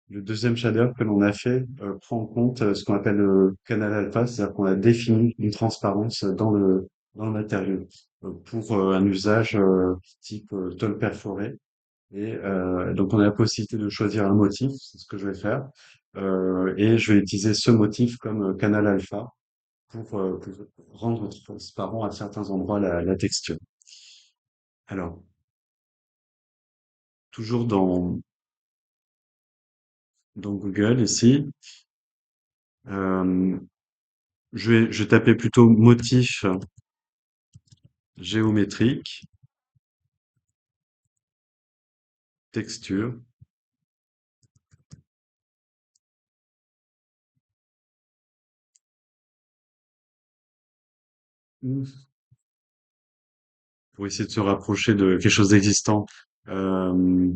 Le deuxième shader que l'on a fait prend en compte ce qu'on appelle le canal alpha, c'est-à-dire qu'on a défini une transparence dans le matériau pour un usage type tôle perforée. Et donc on a la possibilité de choisir un motif, c'est ce que je vais faire, et je vais utiliser ce motif comme canal alpha pour rendre transparent à certains endroits la texture. Alors, toujours dans Google ici, euh, je vais taper plutôt motif géométrique, texture. Pour essayer de se rapprocher de quelque chose d'existant. Euh,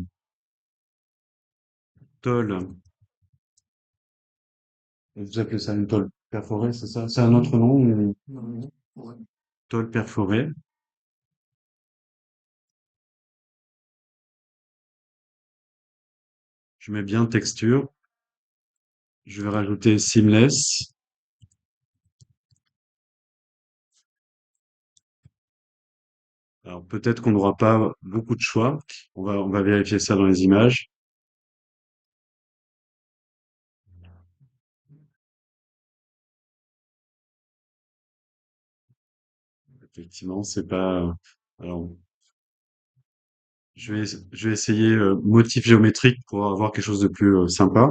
tôle, vous appelez ça une tôle perforée, c'est ça? C'est un autre nom, tôle perforée. Je mets bien texture. Je vais rajouter seamless. Alors peut-être qu'on n'aura pas beaucoup de choix. On va vérifier ça dans les images. Effectivement, c'est pas. Alors, je vais essayer motif géométrique pour avoir quelque chose de plus sympa.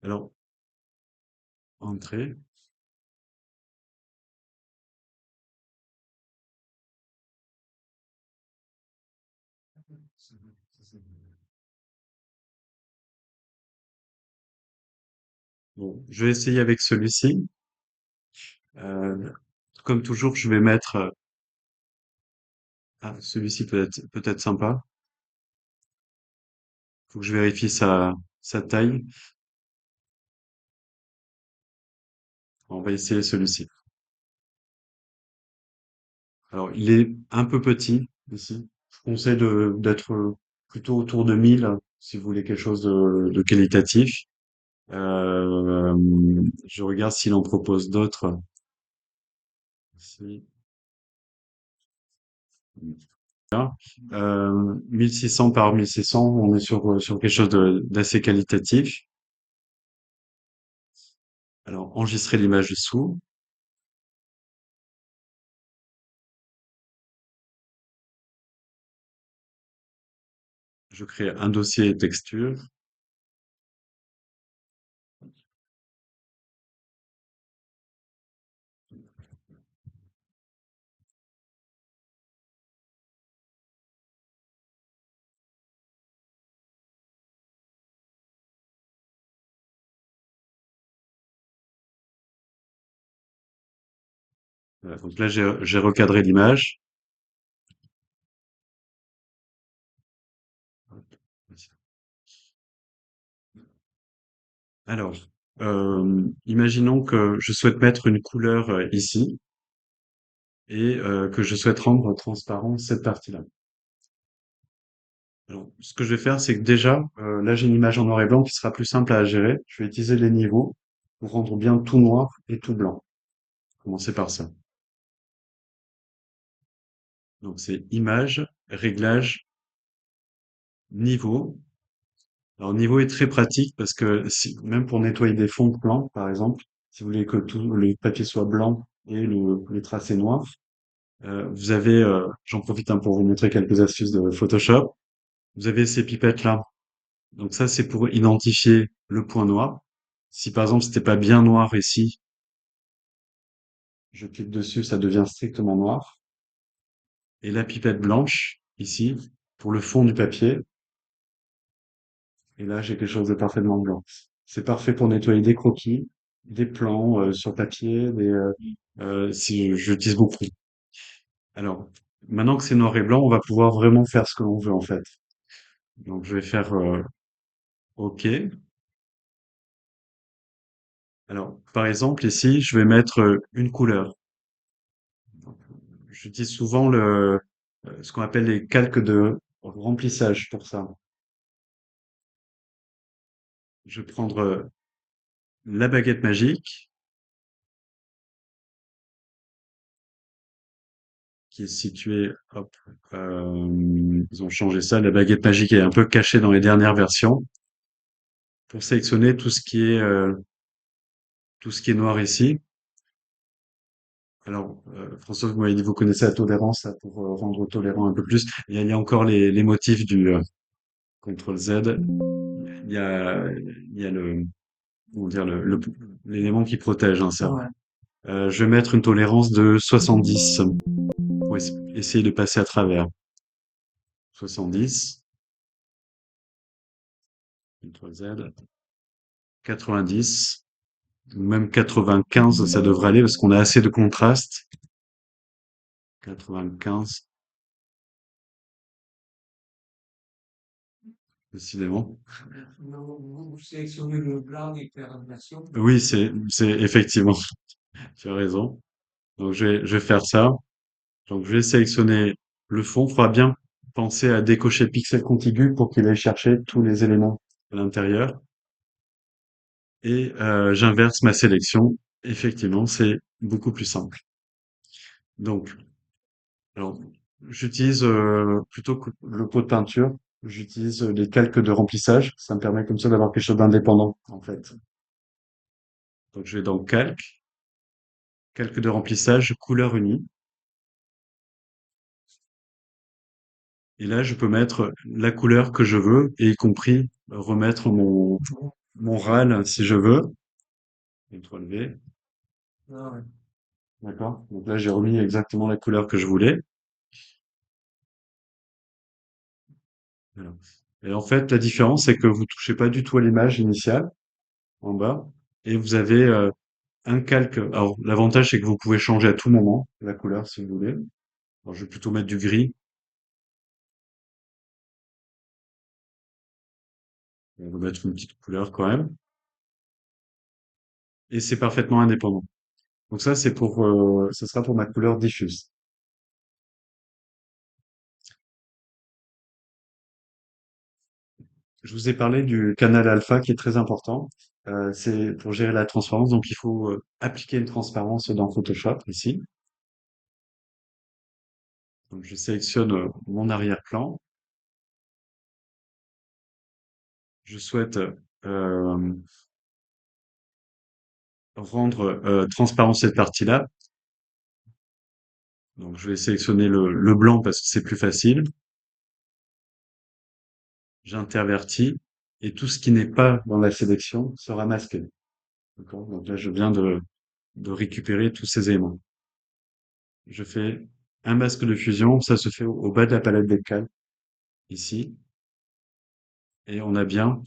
Alors, entrée. Bon, je vais essayer avec celui-ci. Euh, Comme toujours, je vais mettre. Ah, celui-ci peut être sympa. Faut que je vérifie sa taille. On va essayer celui-ci. Alors, il est un peu petit ici. Je conseille d'être plutôt autour de 1000 si vous voulez quelque chose de qualitatif. Euh, je regarde s'il en propose d'autres. Ici. Là. 1600 par 1600, on est sur quelque chose d'assez qualitatif. Alors, enregistrer l'image dessous. Je crée un dossier texture. Voilà, donc là, j'ai recadré l'image. Alors, imaginons que je souhaite mettre une couleur ici et que je souhaite rendre transparent cette partie-là. Alors, ce que je vais faire, c'est que déjà, là, j'ai une image en noir et blanc qui sera plus simple à gérer. Je vais utiliser les niveaux pour rendre bien tout noir et tout blanc. Commencer par ça. Donc, c'est image, réglage, niveau. Alors, niveau est très pratique parce que même pour nettoyer des fonds blancs, par exemple, si vous voulez que tout le papier soit blanc et le tracé noir, vous avez, j'en profite hein, pour vous montrer quelques astuces de Photoshop. Vous avez ces pipettes-là. Donc ça, c'est pour identifier le point noir. Si par exemple c'était pas bien noir ici, je clique dessus, ça devient strictement noir. Et la pipette blanche ici pour le fond du papier. Et là, j'ai quelque chose de parfaitement blanc. C'est parfait pour nettoyer des croquis, des plans sur papier, si j'utilise beaucoup. Alors, maintenant que c'est noir et blanc, on va pouvoir vraiment faire ce que l'on veut en fait. Donc je vais faire OK. Alors, par exemple, ici, je vais mettre une couleur. J'utilise souvent ce qu'on appelle les calques de remplissage pour ça. Je vais prendre la baguette magique, qui est située, hop, ils ont changé ça. La baguette magique est un peu cachée dans les dernières versions pour sélectionner tout ce qui est noir ici. Alors, François, vous m'avez dit, vous connaissez la tolérance là, pour rendre tolérant un peu plus. Il y a encore les motifs du CTRL Z. Il y a comment dire, l'élément qui protège, hein, ça. Ouais. Je vais mettre une tolérance de 70 pour essayer de passer à travers. 70, CTRL Z, 90, ou même 95, ça devrait aller parce qu'on a assez de contraste. 95, décidément. Vous sélectionnez le blanc et faire animation. Oui, c'est effectivement, tu as raison. Donc je vais faire ça. Donc je vais sélectionner le fond. Il faudra bien penser à décocher le pixel contigu pour qu'il aille chercher tous les éléments à l'intérieur. Et j'inverse ma sélection. Effectivement, c'est beaucoup plus simple. Donc, alors, j'utilise plutôt que le pot de peinture, j'utilise les calques de remplissage. Ça me permet comme ça d'avoir quelque chose d'indépendant, en fait. Donc, je vais dans calque, calque de remplissage, couleur unie. Et là, je peux mettre la couleur que je veux, et y compris remettre mon râle si je veux. CTRL V. Ah ouais. D'accord. Donc là, j'ai remis exactement la couleur que je voulais. Voilà. Et en fait, la différence, c'est que vous touchez pas du tout à l'image initiale, en bas, et vous avez un calque. Alors, l'avantage, c'est que vous pouvez changer à tout moment la couleur, si vous voulez. Alors, je vais plutôt mettre du gris. On va mettre une petite couleur quand même. Et c'est parfaitement indépendant. Donc ça, ce sera pour ma couleur diffuse. Je vous ai parlé du canal alpha qui est très important. C'est pour gérer la transparence. Donc, il faut appliquer une transparence dans Photoshop ici. Donc, je sélectionne mon arrière-plan. Je souhaite rendre transparent cette partie-là. Donc, je vais sélectionner le blanc parce que c'est plus facile. J'intervertis et tout ce qui n'est pas dans la sélection sera masqué. D'accord? Donc là, je viens de récupérer tous ces éléments. Je fais un masque de fusion. Ça se fait au bas de la palette des calques, ici. Et on a bien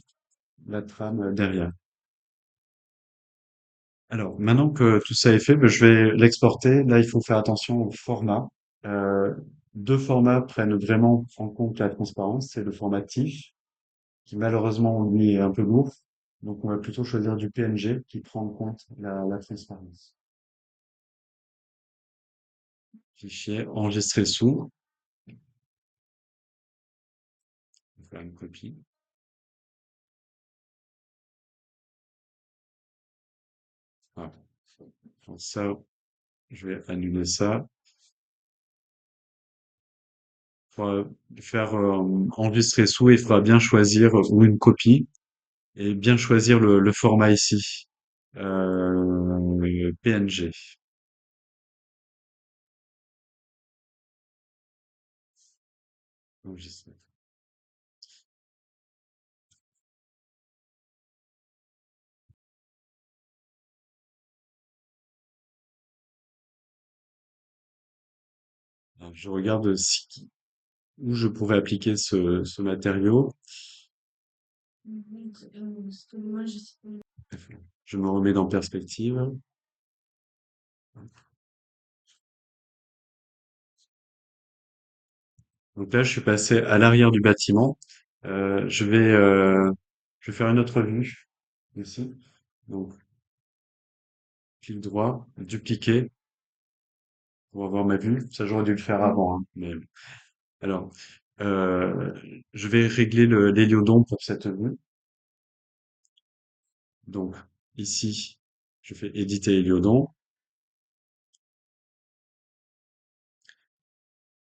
la trame derrière. Alors, maintenant que tout ça est fait, ben, je vais l'exporter. Là, il faut faire attention au format. Euh, Deux formats prennent vraiment en compte la transparence. C'est le format TIFF, qui malheureusement, lui, est un peu lourd. Donc, on va plutôt choisir du PNG qui prend en compte la transparence. Fichier enregistré sous. On va faire une copie. Voilà. Donc ça, je vais annuler ça. Pour faire enregistrer sous, il faudra bien choisir ou une copie et bien choisir le format ici. PNG. Enregistrer. Alors, je regarde où je pourrais appliquer ce matériau. Je me remets dans perspective. Donc là, je suis passé à l'arrière du bâtiment. Je vais faire une autre vue ici. Donc, clic droit, dupliquer pour avoir ma vue. Ça, j'aurais dû le faire avant, hein, mais alors, euh, je vais régler l'héliodon pour cette vue. Donc, ici, je fais éditer héliodon.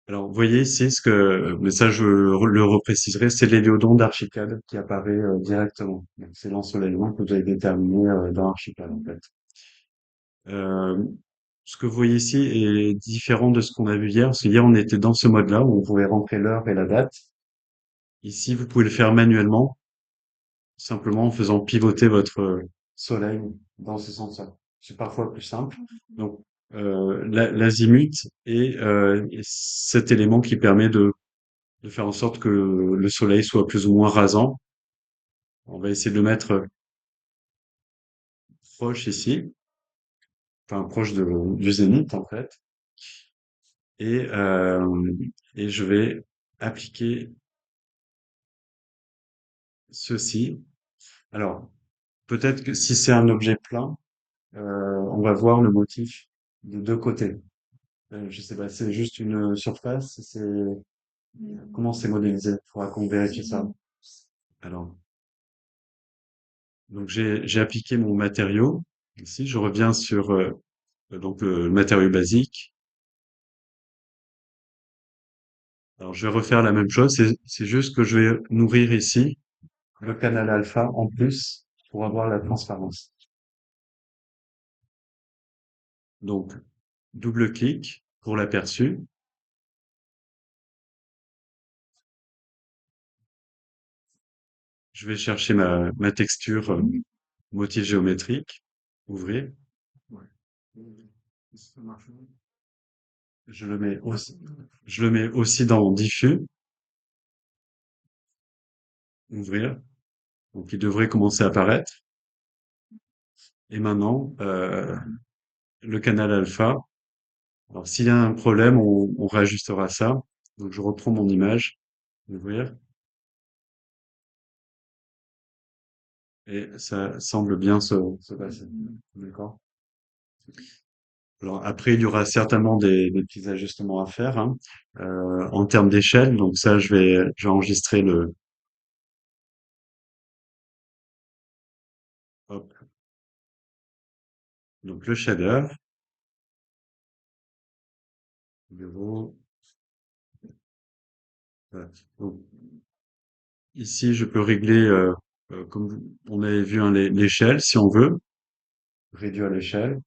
Alors, vous voyez ici mais ça, le repréciserai, c'est l'héliodon d'Archicad qui apparaît directement. Donc, c'est l'ensoleillement que vous avez déterminé dans Archicad, en fait. Euh, Ce que vous voyez ici est différent de ce qu'on a vu hier, parce qu'hier, on était dans ce mode-là où on pouvait rentrer l'heure et la date. Ici, vous pouvez le faire manuellement, simplement en faisant pivoter votre soleil dans ce sens-là. C'est parfois plus simple. Donc, l'azimut est cet élément qui permet de faire en sorte que le soleil soit plus ou moins rasant. On va essayer de le mettre proche ici, enfin proche du zénith en fait. Et, euh, et je vais appliquer ceci. Alors, peut-être que si c'est un objet plein, on va voir le motif de deux côtés. Je sais pas, c'est juste une surface, comment c'est modélisé? Il faudra qu'on vérifie ça. Alors, donc j'ai appliqué mon matériau. Ici, je reviens sur donc le matériau basique. Alors, je vais refaire la même chose. C'est juste que je vais nourrir ici le canal alpha en plus pour avoir la transparence. Donc, double clic pour l'aperçu. Je vais chercher ma texture motif géométrique. Ouvrir. Je le mets aussi dans diffus. Ouvrir. Donc, il devrait commencer à apparaître. Et maintenant, le canal alpha. Alors, s'il y a un problème, on réajustera ça. Donc, je reprends mon image. Ouvrir. Et ça semble bien se passer. D'accord? Alors après, il y aura certainement des petits ajustements à faire hein, en termes d'échelle. Donc ça, je vais enregistrer hop, donc le shader. Bureau, voilà. Donc, ici, je peux régler, comme on avait vu, hein, l'échelle, si on veut, réduire l'échelle.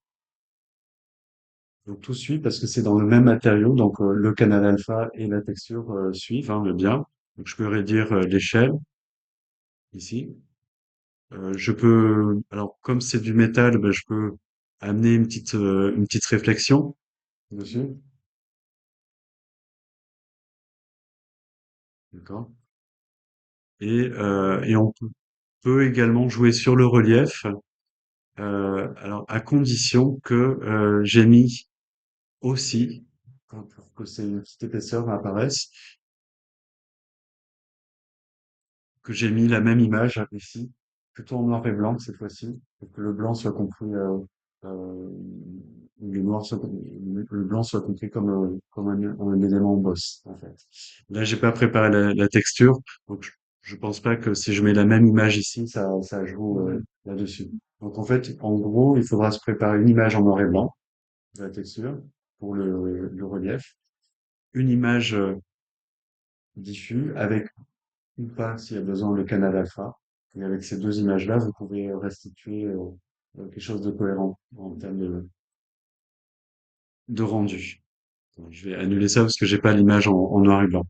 Donc tout suit parce que c'est dans le même matériau. Donc le canal alpha et la texture suivent hein, bien. Donc je peux réduire l'échelle ici. Alors comme c'est du métal, ben, je peux amener une petite réflexion dessus. D'accord. Et on peut également jouer sur le relief, alors à condition que j'ai mis aussi, pour que c'est une petite épaisseur apparaisse, que j'ai mis la même image ici, plutôt en noir et blanc cette fois-ci, pour que le blanc soit compris, euh, le blanc soit compris comme un élément boss, en fait. Là, j'ai pas préparé la texture, donc je pense pas que si je mets la même image ici, ça joue là-dessus. Donc en fait, en gros, il faudra se préparer une image en noir et blanc de la texture pour le relief, une image diffus avec ou pas s'il y a besoin le canal alpha. Et avec ces deux images-là, vous pouvez restituer quelque chose de cohérent en termes de rendu. Donc, je vais annuler ça parce que j'ai pas l'image en noir et blanc.